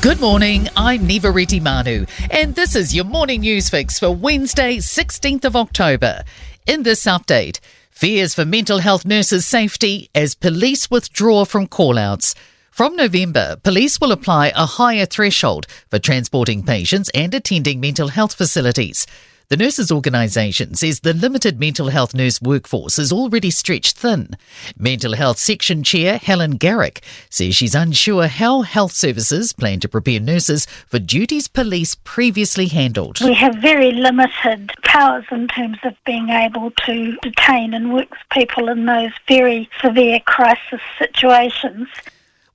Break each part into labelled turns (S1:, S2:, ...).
S1: Good morning, I'm Neva Manu, and this is your morning news fix for Wednesday, 16th of October. In this update, fears for mental health nurses' safety as police withdraw from call-outs. From November, police will apply a higher threshold for transporting patients and attending mental health facilities. The nurses' organisation says the limited mental health nurse workforce is already stretched thin. Mental Health Section Chair Helen Garrick says she's unsure how health services plan to prepare nurses for duties police previously handled.
S2: We have very limited powers in terms of being able to detain and work with people in those very severe crisis situations.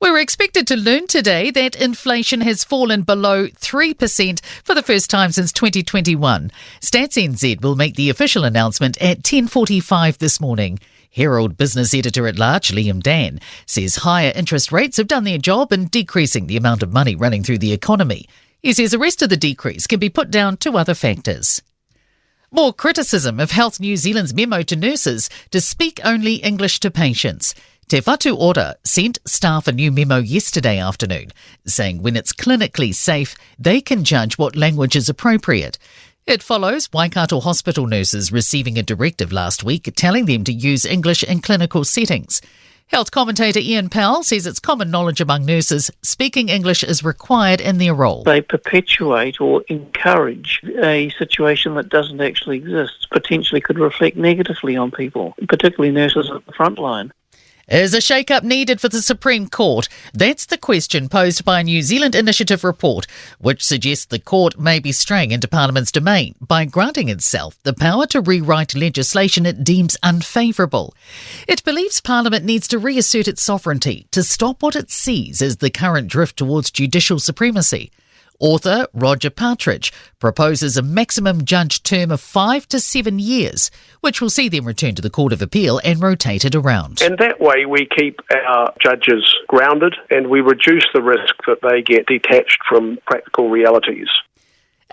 S1: We're expected to learn today that inflation has fallen below 3% for the first time since 2021. Stats NZ will make the official announcement at 10:45 this morning. Herald business editor-at-large Liam Dan says higher interest rates have done their job in decreasing the amount of money running through the economy. He says the rest of the decrease can be put down to other factors. More criticism of Health New Zealand's memo to nurses to speak only English to patients. Te Whatu Ora sent staff a new memo yesterday afternoon, saying when it's clinically safe, they can judge what language is appropriate. It follows Waikato hospital nurses receiving a directive last week telling them to use English in clinical settings. Health commentator Ian Powell says it's common knowledge among nurses speaking English is required in their role.
S3: They perpetuate or encourage a situation that doesn't actually exist, potentially could reflect negatively on people, particularly nurses at the front line.
S1: Is a shake-up needed for the Supreme Court? That's the question posed by a New Zealand Initiative report, which suggests the court may be straying into Parliament's domain by granting itself the power to rewrite legislation it deems unfavourable. It believes Parliament needs to reassert its sovereignty to stop what it sees as the current drift towards judicial supremacy. Author Roger Partridge proposes a maximum judge term of 5 to 7 years, which will see them return to the Court of Appeal and rotated around.
S4: And that way we keep our judges grounded and we reduce the risk that they get detached from practical realities.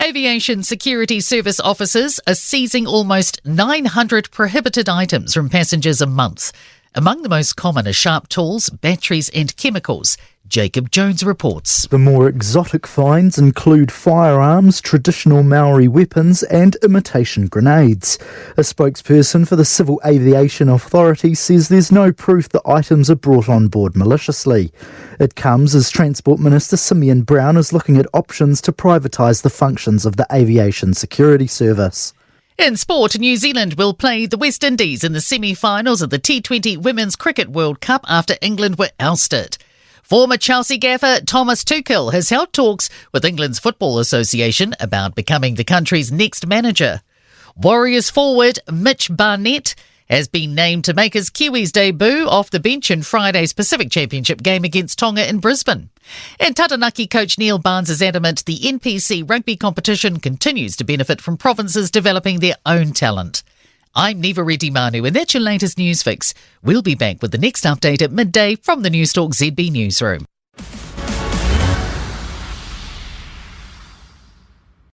S1: Aviation Security Service officers are seizing almost 900 prohibited items from passengers a month. Among the most common are sharp tools, batteries and chemicals. Jacob Jones reports.
S5: The more exotic finds include firearms, traditional Maori weapons and imitation grenades. A spokesperson for the Civil Aviation Authority says there's no proof the items are brought on board maliciously. It comes as Transport Minister Simeon Brown is looking at options to privatise the functions of the Aviation Security Service.
S1: In sport, New Zealand will play the West Indies in the semi-finals of the T20 Women's Cricket World Cup after England were ousted. Former Chelsea gaffer Thomas Tuchel has held talks with England's Football Association about becoming the country's next manager. Warriors forward Mitch Barnett has been named to make his Kiwis debut off the bench in Friday's Pacific Championship game against Tonga in Brisbane. And Taranaki coach Neil Barnes is adamant the NPC rugby competition continues to benefit from provinces developing their own talent. I'm Neva Manu, and that's your latest news fix. We'll be back with the next update at midday from the Newstalk ZB newsroom.